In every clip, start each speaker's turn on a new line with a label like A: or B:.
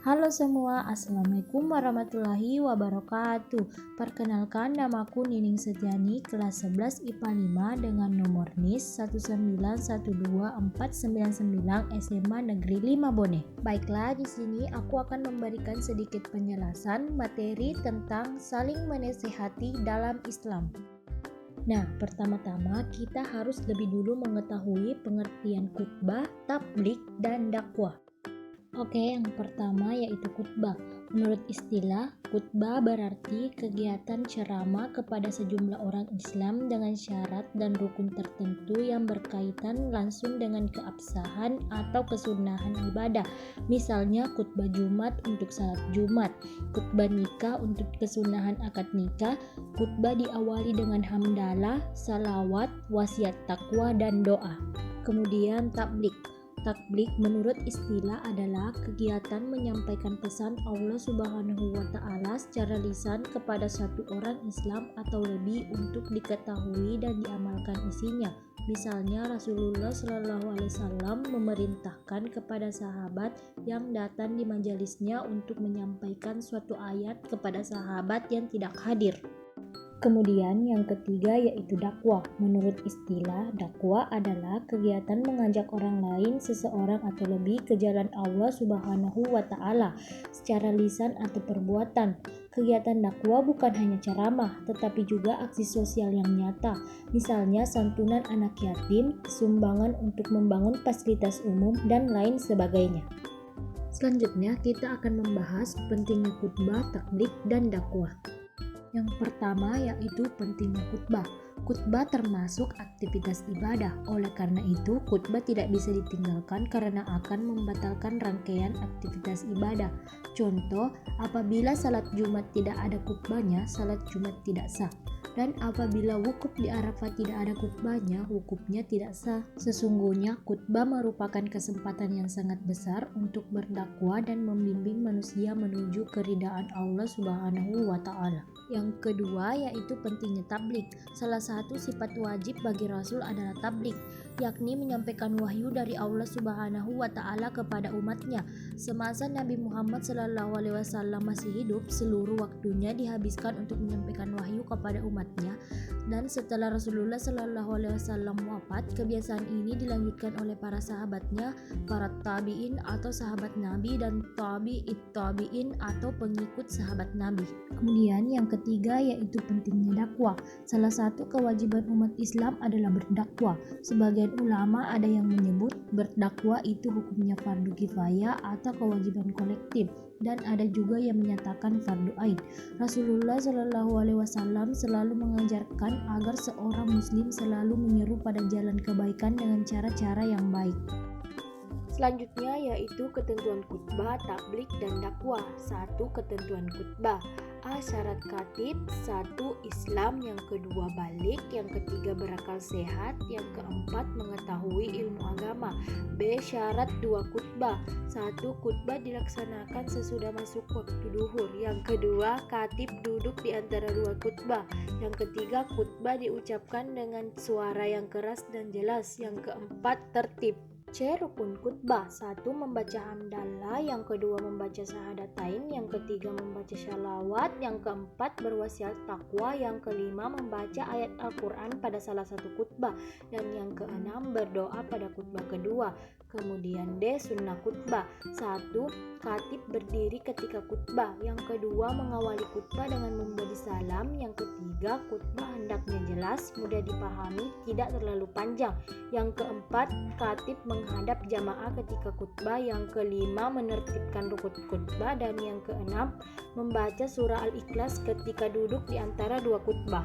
A: Halo semua, Assalamualaikum warahmatullahi wabarakatuh. Perkenalkan, namaku Nining Setiani, kelas 11 IPA 5 dengan nomor NIS 1912499 SMA Negeri 5 Bone. Baiklah, di sini aku akan memberikan sedikit penjelasan materi tentang saling menasihati dalam Islam. Nah, pertama-tama kita harus lebih dulu mengetahui pengertian khutbah, tabligh, dan dakwah. Oke, yang pertama yaitu khutbah. Menurut istilah, khutbah berarti kegiatan ceramah kepada sejumlah orang Islam dengan syarat dan rukun tertentu yang berkaitan langsung dengan keabsahan atau kesunahan ibadah. Misalnya khutbah Jumat untuk salat Jumat, khutbah nikah untuk kesunahan akad nikah, khutbah diawali dengan hamdalah, salawat, wasiat takwa, dan doa. Kemudian tabligh. Tabligh menurut istilah adalah kegiatan menyampaikan pesan Allah Subhanahu wa Ta'ala secara lisan kepada satu orang Islam atau lebih untuk diketahui dan diamalkan isinya. Misalnya Rasulullah SAW memerintahkan kepada sahabat yang datang di majalisnya untuk menyampaikan suatu ayat kepada sahabat yang tidak hadir. Kemudian yang ketiga yaitu dakwah. Menurut istilah, dakwah adalah kegiatan mengajak orang lain, seseorang atau lebih ke jalan Allah Subhanahu wa Ta'ala secara lisan atau perbuatan. Kegiatan dakwah bukan hanya ceramah, tetapi juga aksi sosial yang nyata. Misalnya santunan anak yatim, sumbangan untuk membangun fasilitas umum, dan lain sebagainya. Selanjutnya kita akan membahas pentingnya khutbah, tabligh, dan dakwah. Yang pertama yaitu pentingnya khutbah. Khutbah termasuk aktivitas ibadah. Oleh karena itu, khutbah tidak bisa ditinggalkan karena akan membatalkan rangkaian aktivitas ibadah. Contoh, apabila salat Jumat tidak ada khutbahnya, salat Jumat tidak sah. Dan apabila wukuf di Arafah tidak ada khutbahnya, wukufnya tidak sah. Sesungguhnya khutbah merupakan kesempatan yang sangat besar untuk berdakwah dan membimbing manusia menuju keridaan Allah Subhanahu wa Ta'ala. Yang kedua yaitu pentingnya tabligh. Salah satu sifat wajib bagi Rasul adalah tabligh, yakni menyampaikan wahyu dari Allah Subhanahu wa Ta'ala kepada umatnya. Semasa Nabi Muhammad SAW masih hidup, seluruh waktunya dihabiskan untuk menyampaikan wahyu kepada umatnya. Dan setelah Rasulullah SAW wafat, kebiasaan ini dilanjutkan oleh para sahabatnya, para tabi'in atau sahabat Nabi, dan tabi'it tabi'in atau pengikut sahabat Nabi. Kemudian yang ketiga yaitu pentingnya dakwah. Salah satu kewajiban umat Islam adalah berdakwah. Sebagian ulama ada yang menyebut berdakwah itu hukumnya fardu kifayah atau kewajiban kolektif, dan ada juga yang menyatakan fardu ain. Rasulullah SAW selalu mengajarkan agar seorang muslim selalu menyeru pada jalan kebaikan dengan cara-cara yang baik. Selanjutnya yaitu ketentuan khutbah, tabligh, dan dakwah. 1. Ketentuan khutbah. A. Syarat khatib. 1. Islam. Yang kedua balik. Yang ketiga berakal sehat. Yang keempat mengetahui ilmu agama. B. Syarat 2 khutbah. 1. Khutbah dilaksanakan sesudah masuk waktu duhur. Yang kedua, khatib duduk di antara dua khutbah. Yang ketiga, khutbah diucapkan dengan suara yang keras dan jelas. Yang keempat, tertib. C. Rukun khutbah. 1. Membaca hamdalah. Yang kedua membaca syahadatain. Yang ketiga membaca shalawat. Yang keempat berwasiat takwa. Yang kelima membaca ayat Al-Quran pada salah satu khutbah. Dan yang keenam berdoa pada khutbah kedua. Kemudian D. Sunnah khutbah. 1. Khatib berdiri ketika khutbah. Yang kedua mengawali khutbah dengan memberi salam. Yang ketiga khutbah hendaknya jelas, mudah dipahami, tidak terlalu panjang. Yang keempat, khatib menghadap jamaah ketika khutbah. Yang kelima menertibkan rukun khutbah. Dan yang keenam membaca surah Al-Ikhlas ketika duduk di antara dua khutbah.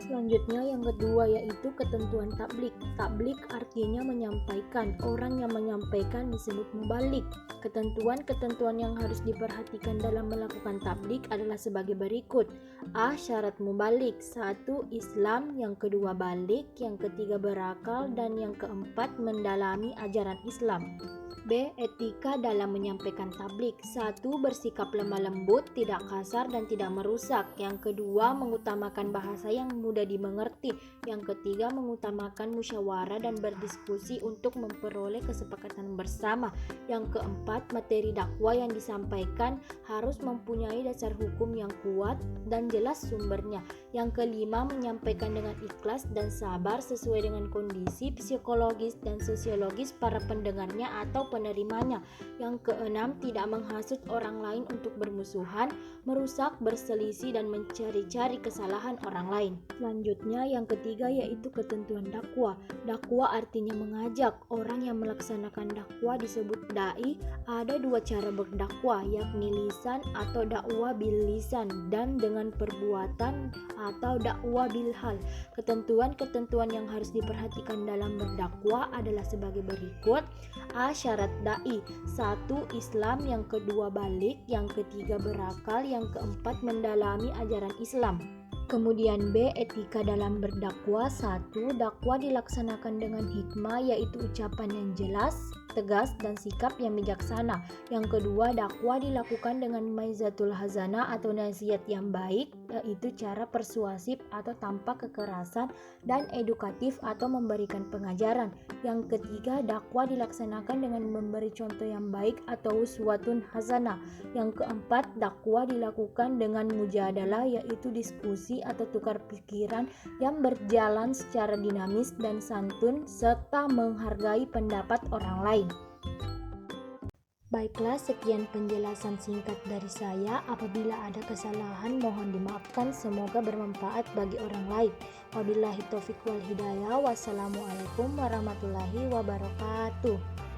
A: Selanjutnya yang kedua yaitu ketentuan tabligh. Tabligh artinya menyampaikan. Orang yang menyampaikan disebut mubalik. Ketentuan-ketentuan yang harus diperhatikan dalam melakukan tabligh adalah sebagai berikut. A. Syarat mubalik. 1. Islam. Yang kedua balik. Yang ketiga berakal. Dan yang keempat mendalami ajaran Islam. B. Etika dalam menyampaikan tabligh. 1. Bersikap lemah lembut, tidak kasar dan tidak merusak. Yang kedua mengutamakan bahasa yang mudah mudah dimengerti. Yang ketiga, mengutamakan musyawarah dan berdiskusi untuk memperoleh kesepakatan bersama. Yang keempat, materi dakwah yang disampaikan harus mempunyai dasar hukum yang kuat dan jelas sumbernya. Yang kelima, menyampaikan dengan ikhlas dan sabar sesuai dengan kondisi psikologis dan sosiologis para pendengarnya atau penerimanya. Yang keenam, tidak menghasut orang lain untuk bermusuhan, merusak, berselisih, dan mencari-cari kesalahan orang lain. Selanjutnya, yang ketiga yaitu ketentuan dakwah. Dakwah artinya mengajak. Orang yang melaksanakan dakwah disebut dai. Ada dua cara berdakwah, yakni lisan atau dakwah bil lisan dan dengan perbuatan atau dakwah bil hal. Ketentuan-ketentuan yang harus diperhatikan dalam berdakwah adalah sebagai berikut. A. Syarat dai. 1. Islam. Yang kedua balik. Yang ketiga berakal. Yang keempat mendalami ajaran Islam. Kemudian B. Etika dalam berdakwah. 1. Dakwah dilaksanakan dengan hikmah, yaitu ucapan yang jelas, tegas, dan sikap yang bijaksana. Yang kedua, dakwah dilakukan dengan maizatul hazana atau nasihat yang baik, yaitu cara persuasif atau tanpa kekerasan, dan edukatif atau memberikan pengajaran. Yang ketiga, dakwah dilaksanakan dengan memberi contoh yang baik atau uswatun hasanah. Yang keempat, dakwah dilakukan dengan mujadalah, yaitu diskusi atau tukar pikiran yang berjalan secara dinamis dan santun serta menghargai pendapat orang lain. Baiklah, sekian penjelasan singkat dari saya. Apabila ada kesalahan mohon dimaafkan, semoga bermanfaat bagi orang lain. Wabillahi taufiq wal hidayah. Wassalamualaikum warahmatullahi wabarakatuh.